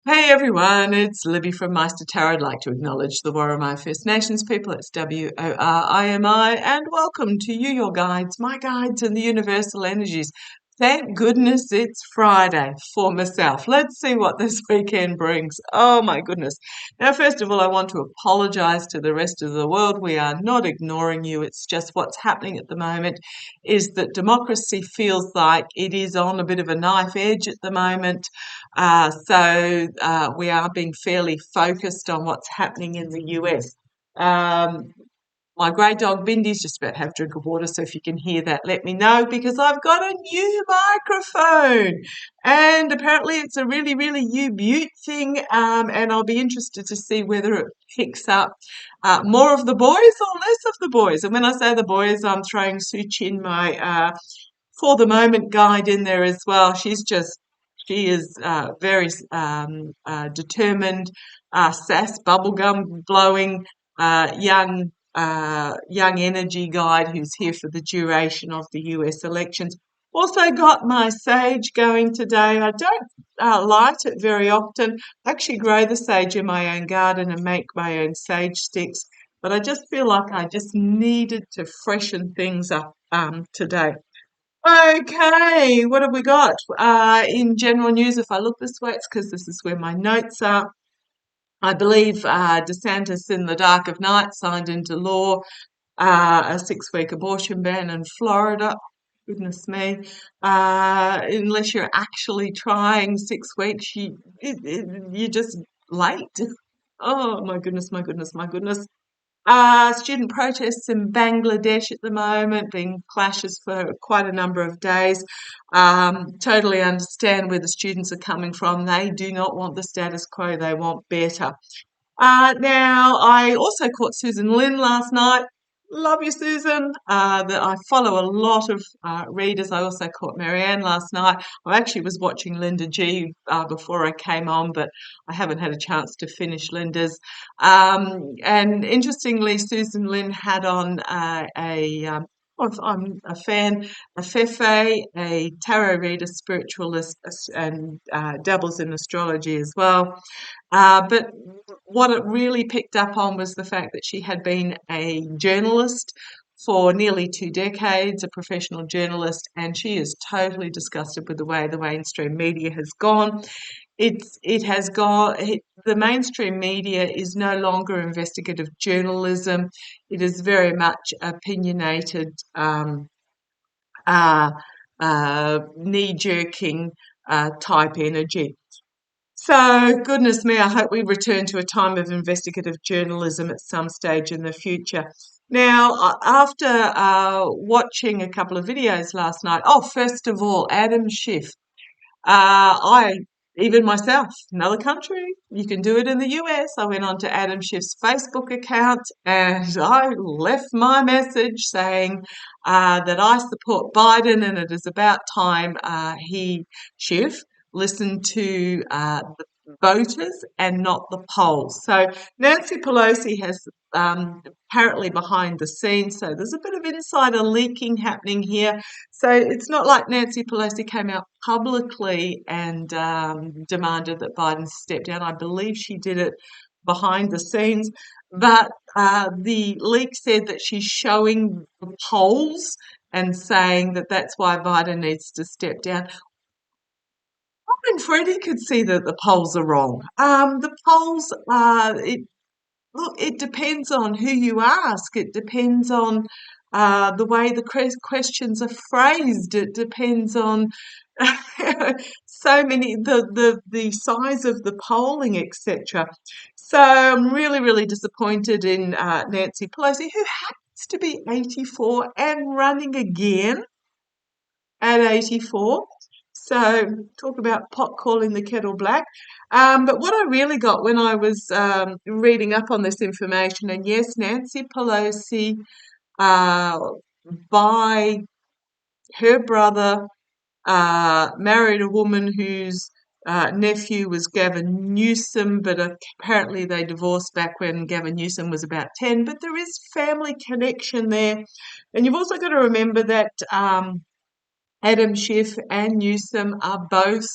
Hey everyone, it's Libby from maighstirtarot. I'd like to acknowledge the Worimi First Nations people. It's WORIMI, and welcome to you, your guides, my guides, and the universal energies. Thank goodness it's Friday for myself. Let's see what this weekend brings. Oh my goodness. Now, first of all, I want to apologize to the rest of the world. We are not ignoring you. It's just what's happening at the moment is that democracy feels like it is on a bit of a knife edge at the moment. So we are being fairly focused on what's happening in the US. Um, my great dog Bindy's just about to have a drink of water, so if you can hear that, let me know because I've got a new microphone. And apparently it's a really, really U-Butte thing, and I'll be interested to see whether it picks up more of the boys or less of the boys. And when I say the boys, I'm throwing Sue Chin, my for the moment guide, in there as well. She is very determined, sass, bubblegum blowing, young energy guide who's here for the duration of the US elections. Also got my sage going today. I don't light it very often. I actually grow the sage in my own garden and make my own sage sticks, but I just feel like I just needed to freshen things up today. Okay, what have we got? In general news, if I look this way, it's because this is where my notes are. I believe Dissenters in the dark of night signed into law a 6-week abortion ban in Florida. Goodness me. Unless you're actually trying 6 weeks, you're just late. Oh, my goodness, my goodness, my goodness. Student protests in Bangladesh at the moment, being clashes for quite a number of days. Totally understand where the students are coming from. They do not want the status quo, they want better. Now, I also caught Susan Lynn last night. Love you, Susan. That I follow a lot of readers. I also caught Marianne last night. I actually was watching Linda G before I came on, but I haven't had a chance to finish Linda's. And interestingly, Susan Lynn had on I'm a fan, a Fefe, a tarot reader, spiritualist, and dabbles in astrology as well. But what it really picked up on was the fact that she had been a journalist for nearly 2 decades, a professional journalist, and she is totally disgusted with the way the mainstream media has gone. The mainstream media is no longer investigative journalism. It is very much opinionated, uh, knee-jerking type energy. So, goodness me, I hope we return to a time of investigative journalism at some stage in the future. Now, after watching a couple of videos last night, first of all, Adam Schiff. Even myself, another country, you can do it in the US. I went on to Adam Schiff's Facebook account and I left my message saying that I support Biden and it is about time Schiff, listened to the voters and not the polls. So Nancy Pelosi has apparently behind the scenes, so there's a bit of insider leaking happening here. So it's not like Nancy Pelosi came out publicly and demanded that Biden step down. I believe she did it behind the scenes, but the leak said that she's showing the polls and saying that that's why Biden needs to step down. And Freddie could see that the polls are wrong. The polls, it depends on who you ask. It depends on the way the questions are phrased. It depends on so many the size of the polling, etc. So I'm really, really disappointed in Nancy Pelosi, who happens to be 84 and running again at 84. So talk about pot calling the kettle black. But what I really got when I was reading up on this information, and yes, Nancy Pelosi, by her brother, married a woman whose nephew was Gavin Newsom, but apparently they divorced back when Gavin Newsom was about 10. But there is family connection there. And you've also got to remember that Adam Schiff and Newsom are both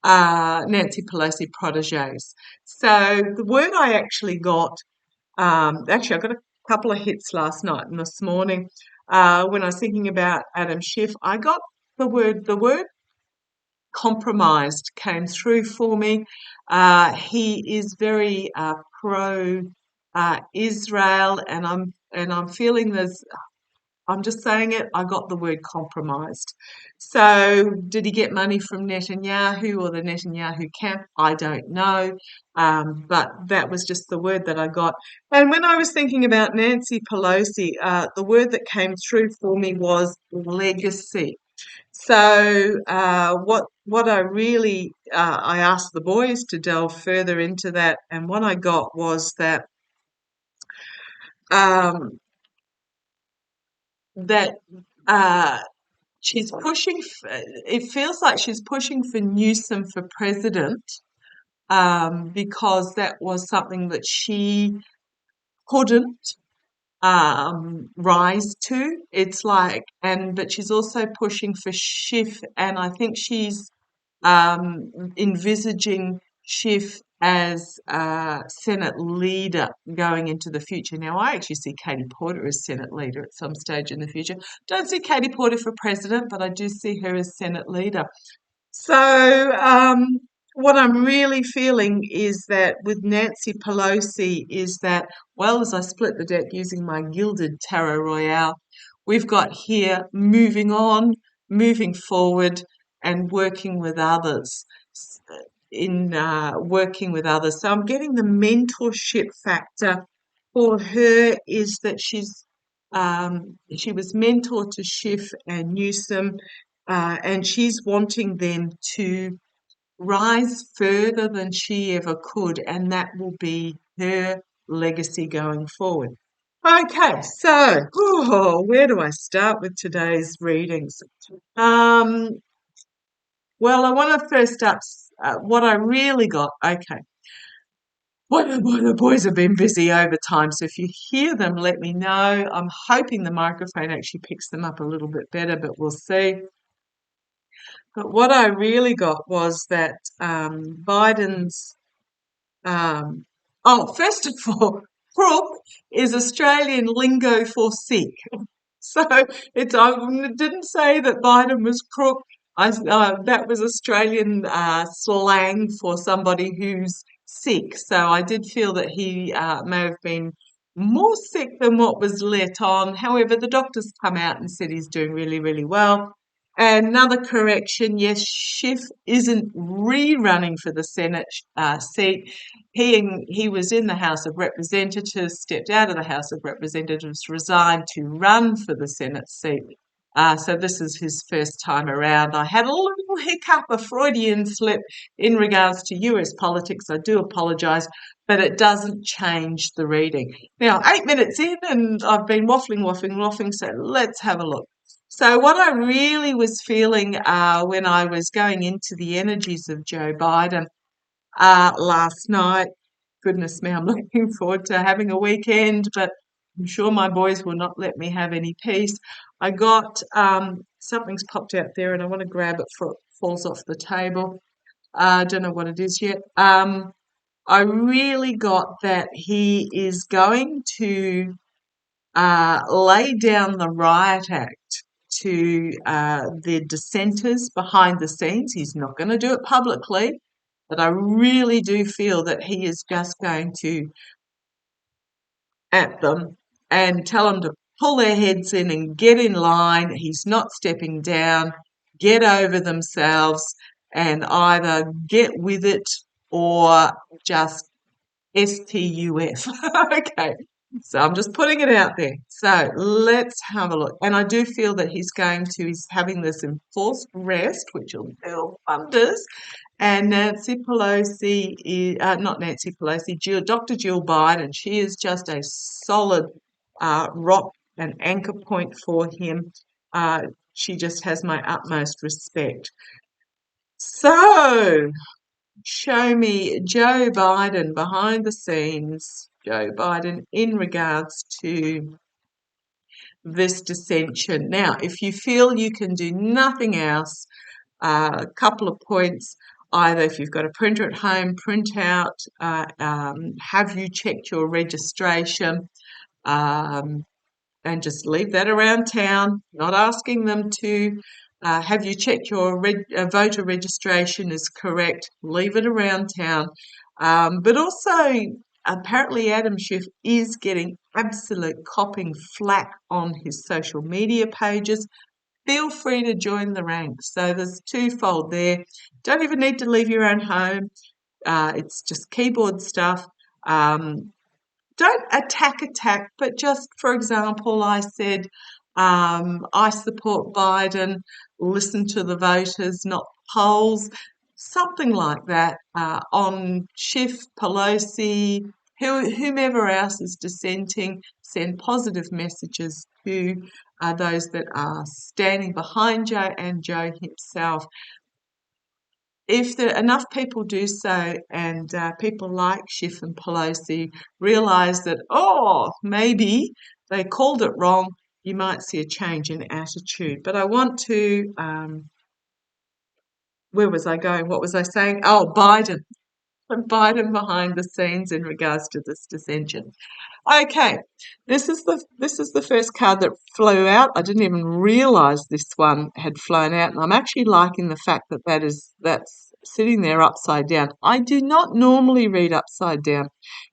Nancy Pelosi proteges. So the word I actually got, actually I got a couple of hits last night and this morning when I was thinking about Adam Schiff. I got the word compromised came through for me. He is very pro Israel, and I'm feeling there's. I'm just saying it. I got the word compromised. So, did he get money from Netanyahu or the Netanyahu camp? I don't know. But that was just the word that I got. And when I was thinking about Nancy Pelosi, the word that came through for me was legacy. So what I really I asked the boys to delve further into that, and what I got was that um, that uh, she's pushing. It feels like she's pushing for Newsom for president because that was something that she couldn't rise to. It's like, but she's also pushing for Schiff, and I think she's envisaging Schiff as Senate leader going into the future. Now, I actually see Katie Porter as Senate leader at some stage in the future. Don't see Katie Porter for president, but I do see her as Senate leader. So, what I'm really feeling is that with Nancy Pelosi is that, well, as I split the deck using my Gilded Tarot Royale, we've got here moving on, moving forward, and working with others. In working with others. So I'm getting the mentorship factor for her is that she was mentor to Schiff and Newsom, and she's wanting them to rise further than she ever could, and that will be her legacy going forward. Okay, so where do I start with today's readings? Well, I want to first start what I really got. Okay. Boy, the boys have been busy overtime, so if you hear them, let me know. I'm hoping the microphone actually picks them up a little bit better, but we'll see. But what I really got was that Biden's, first of all, crook is Australian lingo for sick. So I didn't say that Biden was crook. That was Australian slang for somebody who's sick. So I did feel that he may have been more sick than what was let on. However, the doctor's come out and said he's doing really, really well. And another correction, yes, Schiff isn't rerunning for the Senate seat. He was in the House of Representatives, stepped out of the House of Representatives, resigned to run for the Senate seat. So this is his first time around. I had a little hiccup, a Freudian slip in regards to US politics. I do apologise, but it doesn't change the reading. Now, 8 minutes in and I've been waffling, so let's have a look. So what I really was feeling when I was going into the energies of Joe Biden last night, goodness me, I'm looking forward to having a weekend, but I'm sure my boys will not let me have any peace. I got something's popped out there and I want to grab it before it falls off the table. I don't know what it is yet. I really got that he is going to lay down the riot act to the dissenters behind the scenes. He's not going to do it publicly, but I really do feel that he is just going to at them and tell them to pull their heads in and get in line. He's not stepping down, get over themselves, and either get with it or just STUF. Okay. So I'm just putting it out there. So let's have a look. And I do feel that he's having this enforced rest, which will do wonders. And Nancy Pelosi, not Nancy Pelosi, Dr. Jill Biden, she is just a solid rock and anchor point for him. She just has my utmost respect. So, show me Joe Biden behind the scenes, Joe Biden in regards to this dissension. Now, if you feel you can do nothing else, a couple of points. Either if you've got a printer at home, print out, have you checked your registration, um, and just leave that around town, not asking them to. Have you checked your voter registration is correct? Leave it around town. But also, apparently, Adam Schiff is getting absolute copping flack on his social media pages. Feel free to join the ranks. So there's twofold there. Don't even need to leave your own home. It's just keyboard stuff. Don't attack, but just, for example, I said, I support Biden, listen to the voters, not polls, something like that, on Schiff, Pelosi, whomever else is dissenting, send positive messages to those that are standing behind Joe and Joe himself. If enough people do so, and people like Schiff and Pelosi realise that, maybe they called it wrong, you might see a change in attitude. But I want to, where was I going? What was I saying? Oh, Biden. Biden behind the scenes in regards to this dissension. Okay, this is the first card that flew out. I didn't even realise this one had flown out, and I'm actually liking the fact that that's sitting there upside down. I do not normally read upside down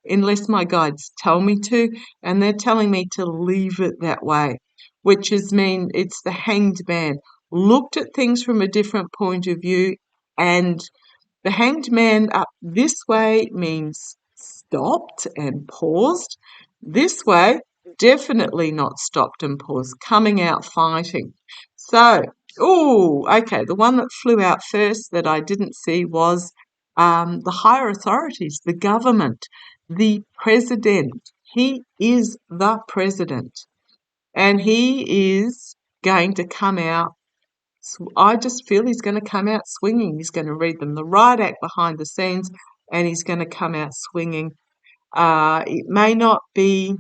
unless my guides tell me to, and they're telling me to leave it that way, which mean it's the Hanged Man. Looked at things from a different point of view, and the Hanged Man up this way means stopped and paused. This way, definitely not stopped and paused, coming out fighting. So, okay, the one that flew out first that I didn't see was the higher authorities, the government, the president. He is the president, and he is going to come out. I just feel he's going to come out swinging. He's going to read them the right act behind the scenes, and he's going to come out swinging. It may not be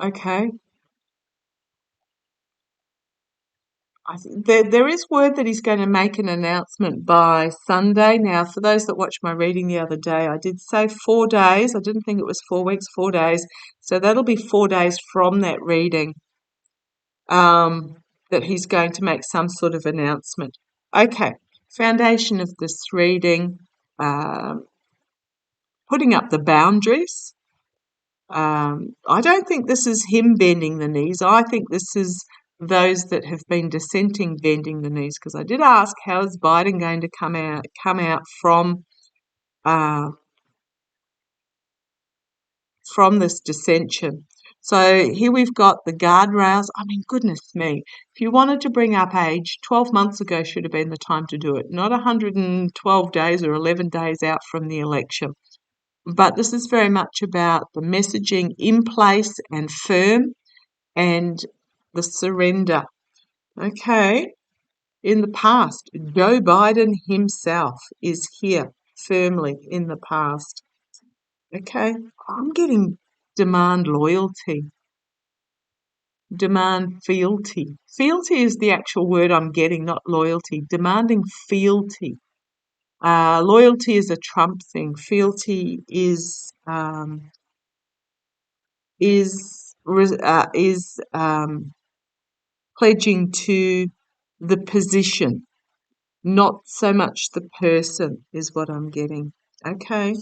okay. There is word that he's going to make an announcement by Sunday. Now, for those that watched my reading the other day, I did say 4 days. I didn't think it was 4 weeks, 4 days. So that'll be 4 days from that reading, that he's going to make some sort of announcement. Okay, foundation of this reading, putting up the boundaries. I don't think this is him bending the knees. I think this is those that have been dissenting bending the knees, because I did ask, how is Biden going to come out from this dissension? So here we've got the guardrails. I mean, goodness me, if you wanted to bring up age, 12 months ago should have been the time to do it, not 112 days or 11 days out from the election. But this is very much about the messaging in place and firm, and the surrender. Okay, in the past, Joe Biden himself is here firmly in the past. Okay, I'm getting demand loyalty, demand fealty. Fealty is the actual word I'm getting, not loyalty. Demanding fealty. Loyalty is a Trump thing. Fealty is pledging to the position, not so much the person, is what I'm getting. Okay.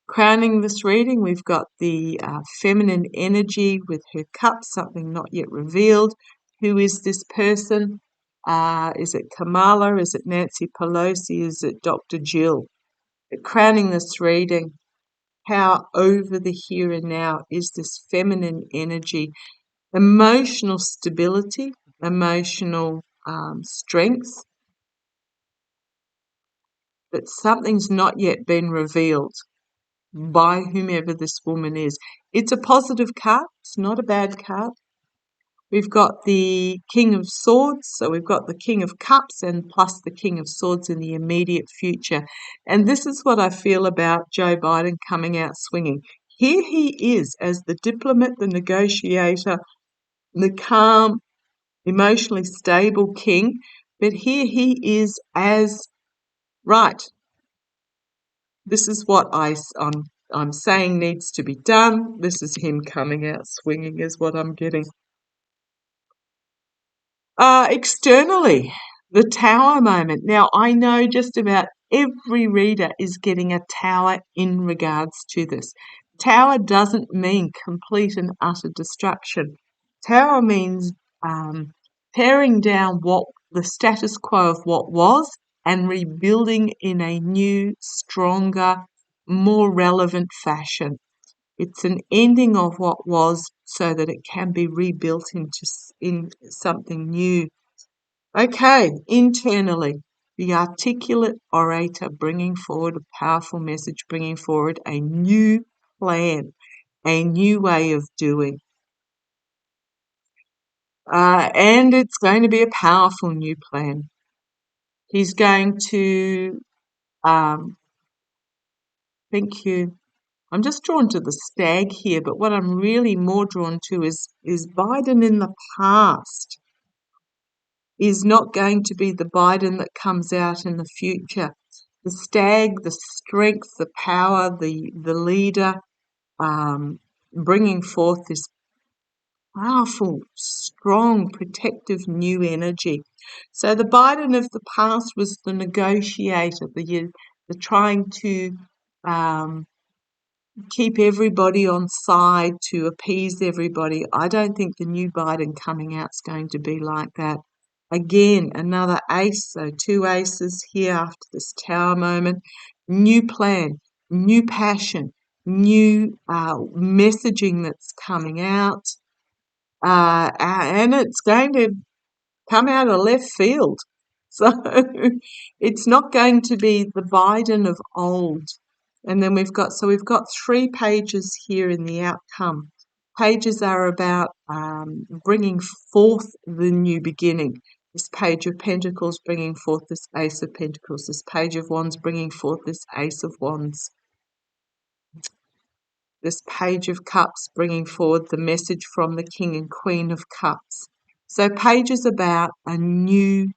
Crowning this reading, we've got the feminine energy with her cup, something not yet revealed. Who is this person? Is it Kamala? Is it Nancy Pelosi? Is it Dr. Jill? Crowning this reading, how over the here and now is this feminine energy? Emotional stability, emotional strength, but something's not yet been revealed by whomever this woman is. It's a positive card. It's not a bad card. We've got the King of Swords, so we've got the King of Cups and plus the King of Swords in the immediate future. And this is what I feel about Joe Biden coming out swinging. Here he is as the diplomat, the negotiator, the calm, emotionally stable king, But here he is as, right, this is what I'm saying needs to be done. This is him coming out swinging is what I'm getting. Externally, the tower moment. Now, I know just about every reader is getting a tower in regards to this. Tower doesn't mean complete and utter destruction. Tower means tearing down what the status quo of what was and rebuilding in a new, stronger, more relevant fashion. It's an ending of what was so that it can be rebuilt in something new. Okay, internally, the articulate orator bringing forward a powerful message, bringing forward a new plan, a new way of doing. And it's going to be a powerful new plan. He's going to, thank you. I'm just drawn to the stag here, but what I'm really more drawn to is Biden in the past is not going to be the Biden that comes out in the future. The stag, the strength, the power, the leader, bringing forth this powerful, strong, protective new energy. So the Biden of the past was the negotiator, the trying to keep everybody on side, to appease everybody. I don't think the new Biden coming out is going to be like that. Again, another ace, so two aces here after this tower moment. New plan, new passion, new messaging that's coming out. And it's going to come out of left field. So it's not going to be the Biden of old. And then we've got 3 pages here in the outcome. Pages are about bringing forth the new beginning. This page of Pentacles bringing forth this Ace of Pentacles. This page of Wands bringing forth this Ace of Wands. This Page of Cups bringing forward the message from the King and Queen of Cups. So pages about a new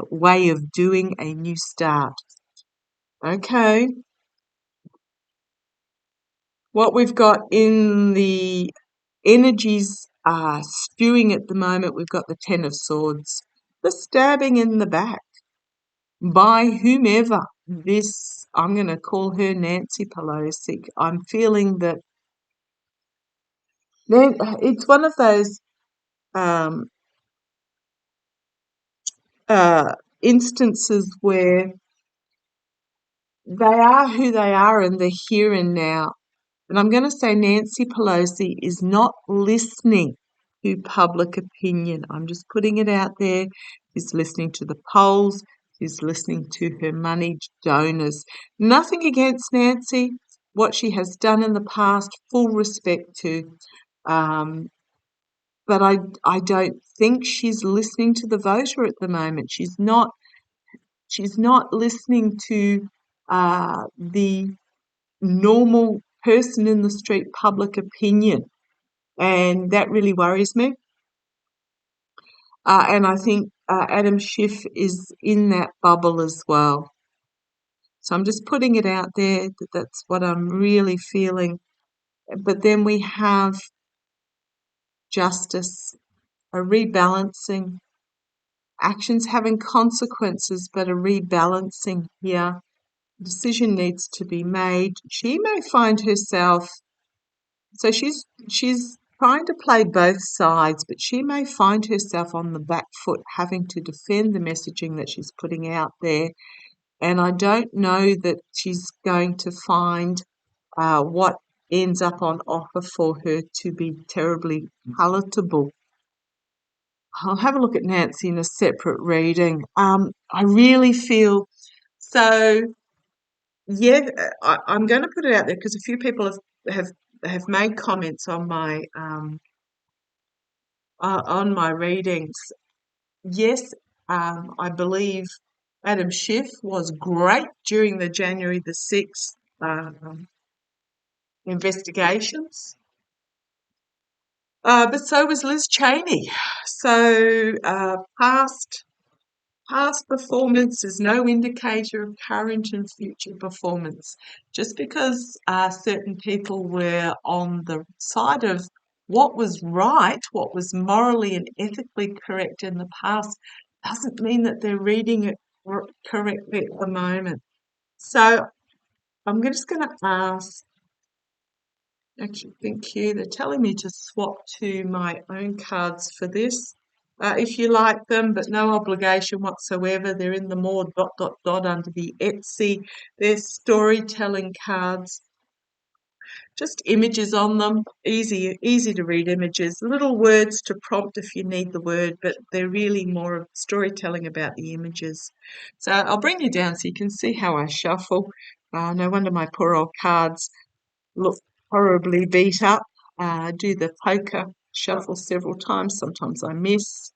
way of doing, a new start. Okay. What we've got in the energies stewing at the moment, we've got the Ten of Swords. The stabbing in the back by whomever. This, I'm going to call her Nancy Pelosi. I'm feeling that it's one of those instances where they are who they are and they're here and now. And I'm going to say Nancy Pelosi is not listening to public opinion. I'm just putting it out there. She's listening to the polls. She's listening to her moneyed donors. Nothing against Nancy, what she has done in the past, full respect to. But I don't think she's listening to the voter at the moment. She's not listening to the normal person in the street public opinion, and that really worries me. And I think Adam Schiff is in that bubble as well. So I'm just putting it out there that that's what I'm really feeling. But then we have justice, a rebalancing, actions having consequences, but a rebalancing here. Decision needs to be made. She may find herself, so she's trying to play both sides, but she may find herself on the back foot having to defend the messaging that she's putting out there. And I don't know that she's going to find what ends up on offer for her to be terribly palatable. I'll have a look at Nancy in a separate reading. I really feel so. Yeah, I'm going to put it out there because a few people have made comments on my readings. Yes, I believe Adam Schiff was great during the January the 6th investigations, but so was Liz Cheney. So past Past performance is no indicator of current and future performance. Just because certain people were on the side of what was right, what was morally and ethically correct in the past, doesn't mean that they're reading it correctly at the moment. So I'm just going to ask. Actually, thank you. They're telling me to swap to my own cards for this. If you like them, but no obligation whatsoever. They're in the more ... under the Etsy. They're storytelling cards. Just images on them. Easy to read images. Little words to prompt if you need the word, but they're really more of storytelling about the images. So I'll bring you down so you can see how I shuffle. No wonder my poor old cards look horribly beat up. Do the poker shuffle several times. Sometimes I miss.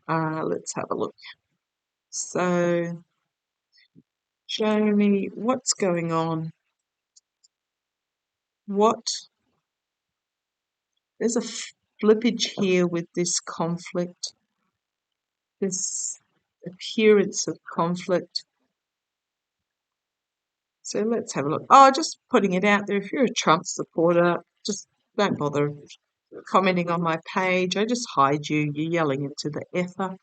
Let's have a look. So, show me what's going on. There's a flippage here with this conflict, this appearance of conflict. So let's have a look. Oh, just putting it out there. If you're a Trump supporter, just don't bother commenting on my page. I just hide you. You're yelling into the ether.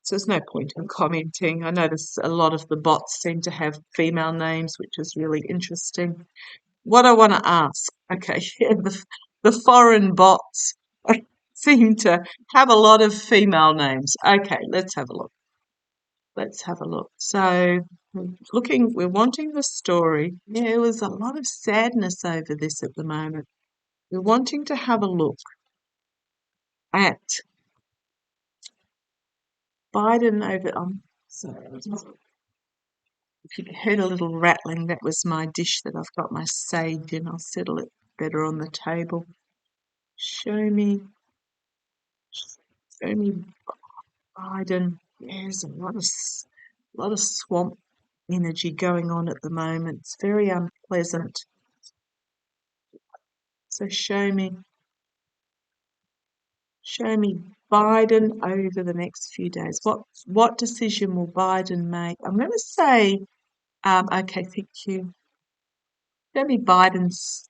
So there's no point in commenting. I notice a lot of the bots seem to have female names, which is really interesting. What I want to ask, okay, the foreign bots seem to have a lot of female names. Okay, let's have a look. So we're wanting the story. Yeah, there was a lot of sadness over this at the moment. We're wanting to have a look at Biden over. Sorry, if you heard a little rattling, that was my dish that I've got my sage in. I'll settle it better on the table. Show me Biden. There's a lot of swamp energy going on at the moment. It's very unpleasant. So show me Biden over the next few days. What decision will Biden make? I'm going to say, okay, thank you. Show me Biden's.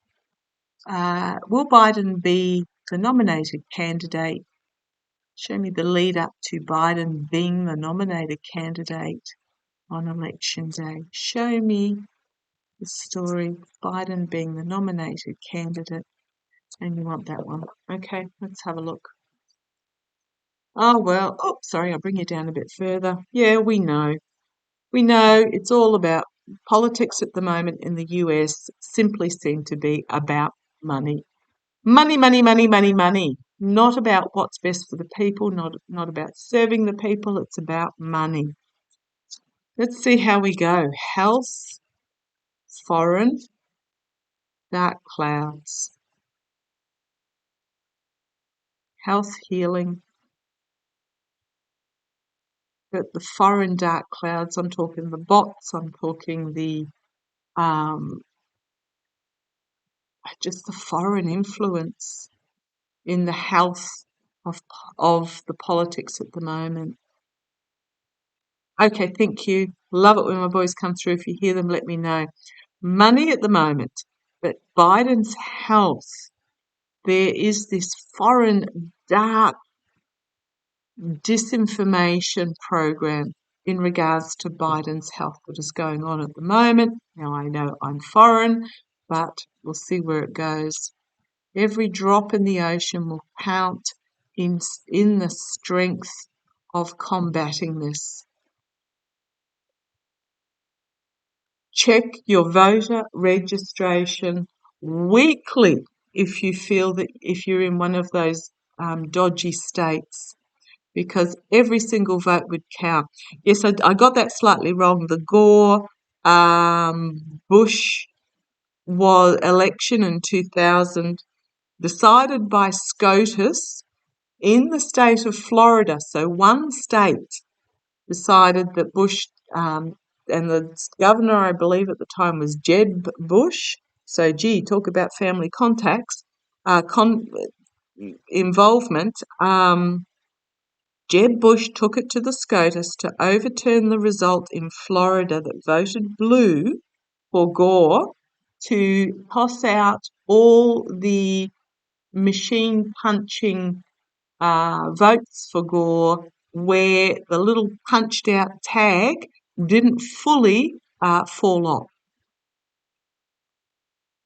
Will Biden be the nominated candidate? Show me the lead up to Biden being the nominated candidate on election day. Show me the story, Biden being the nominated candidate. And you want that one. Okay, let's have a look. Oh, well, sorry, I'll bring you down a bit further. Yeah, we know. We know it's all about politics at the moment in the US simply seem to be about money. Money, money, money, money, money. Not about what's best for the people, not about serving the people, it's about money. Let's see how we go. Health, foreign, dark clouds. Health, healing. But the foreign dark clouds, I'm talking the bots, I'm talking the just the foreign influence in the health of the politics at the moment. Okay, thank you. Love it when my boys come through. If you hear them, let me know. Money at the moment, but Biden's health, there is this foreign dark disinformation program in regards to Biden's health that is going on at the moment. Now, I know I'm foreign, but we'll see where it goes. Every drop in the ocean will count in the strength of combating this. Check your voter registration weekly if you feel that if you're in one of those dodgy states, because every single vote would count. Yes, I got that slightly wrong. The Gore Bush election in 2000 decided by SCOTUS in the state of Florida. So one state decided that Bush, and the governor, I believe at the time, was Jeb Bush. So, gee, talk about family contacts, involvement. Jeb Bush took it to the SCOTUS to overturn the result in Florida that voted blue for Gore to toss out all the machine punching votes for Gore where the little punched out tag didn't fully fall off.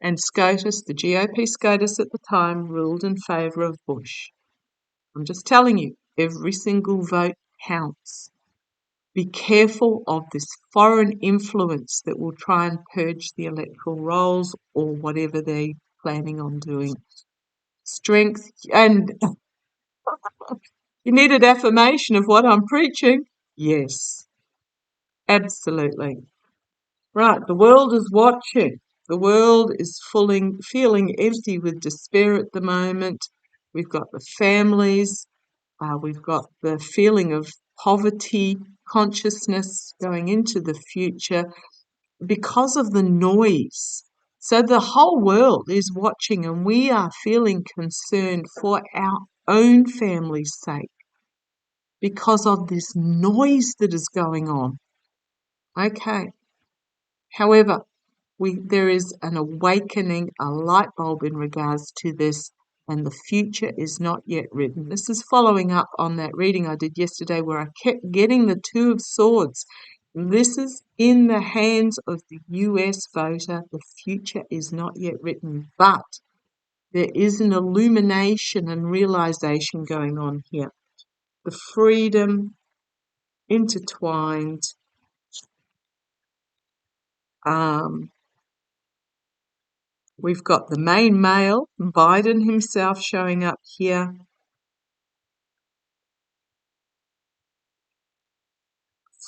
And SCOTUS, the GOP SCOTUS at the time, ruled in favour of Bush. I'm just telling you, every single vote counts. Be careful of this foreign influence that will try and purge the electoral rolls or whatever they're planning on doing. Strength, and you needed affirmation of what I'm preaching? Yes, absolutely. Right, the world is watching. The world is feeling empty with despair at the moment. We've got the families. We've got the feeling of poverty consciousness going into the future because of the noise. So the whole world is watching, and we are feeling concerned for our own family's sake because of this noise that is going on. Okay. However, there is an awakening, a light bulb in regards to this, and the future is not yet written. This is following up on that reading I did yesterday where I kept getting the Two of Swords. This is in the hands of the US voter. The future is not yet written, but there is an illumination and realization going on here. The freedom intertwined. We've got the main male, Biden himself, showing up here.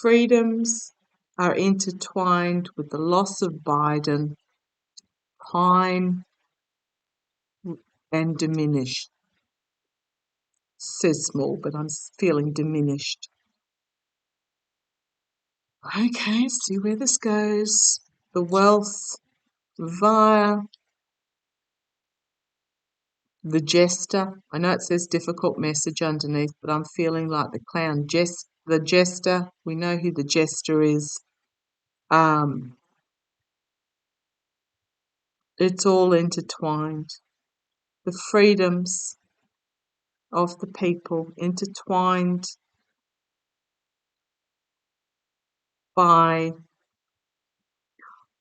Freedoms are intertwined with the loss of Biden, time and diminished. Says small, but I'm feeling diminished. Okay, see where this goes. The wealth via the jester. I know it says difficult message underneath, but I'm feeling like the clown. The jester. We know who the jester is. It's all intertwined. The freedoms of the people intertwined by,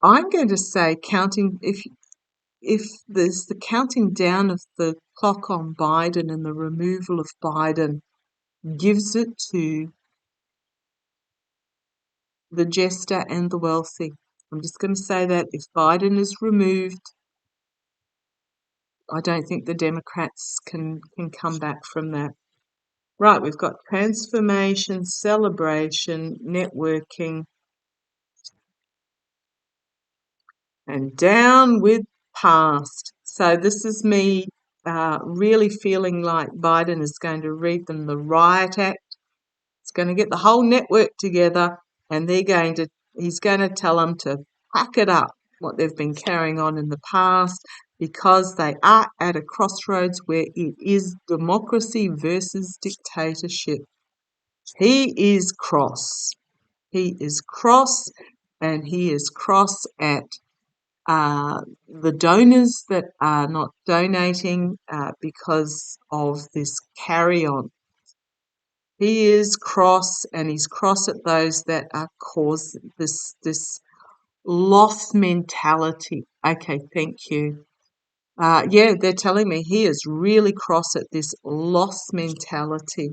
I'm going to say, counting, if there's the counting down of the clock on Biden and the removal of Biden gives it to the jester and the wealthy. I'm just going to say that if Biden is removed, I don't think the Democrats can come back from that. Right, we've got transformation, celebration, networking, and down with past. So this is me really feeling like Biden is going to read them the Riot Act. It's going to get the whole network together, and he's going to tell them to pack it up, what they've been carrying on in the past, because they are at a crossroads where it is democracy versus dictatorship. He is cross. He is cross, and he is cross at the donors that are not donating because of this carry-on. He is cross, and he's cross at those that are causing this loss mentality. Okay, thank you. Yeah, they're telling me he is really cross at this loss mentality.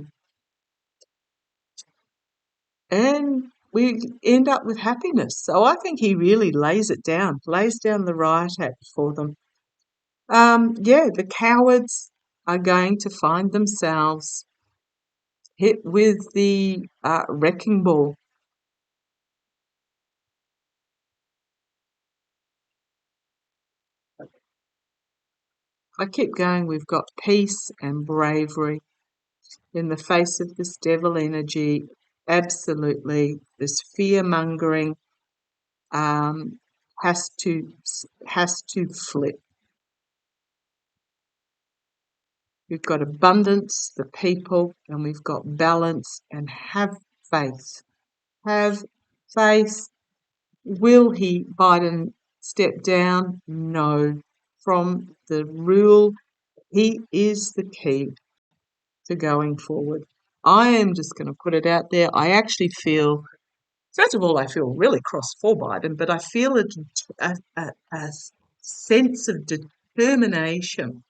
And we end up with happiness. So I think he really lays down the Riot Act for them. Yeah, the cowards are going to find themselves hit with the wrecking ball. I keep going, we've got peace and bravery in the face of this devil energy. Absolutely, this fear-mongering has to flip. We've got abundance, the people, and we've got balance, and have faith. Have faith. Will Biden step down? No. From the rule, he is the key to going forward. I am just going to put it out there. I actually feel, first of all, I feel really cross for Biden, but I feel a sense of determination.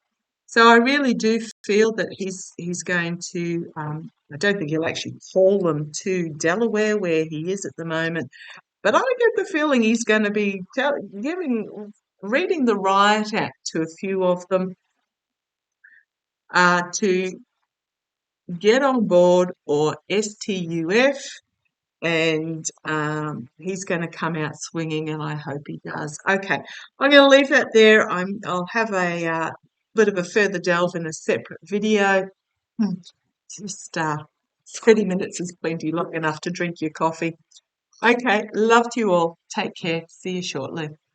So I really do feel that he's going to. I don't think he'll actually haul them to Delaware where he is at the moment, but I get the feeling he's going to be reading the riot act to a few of them to get on board or STUF, and he's going to come out swinging, and I hope he does. Okay, I'm going to leave that there. I'll have a bit of a further delve in a separate video. Just 30 minutes is plenty long enough to drink your coffee. Okay, love to you all. Take care. See you shortly.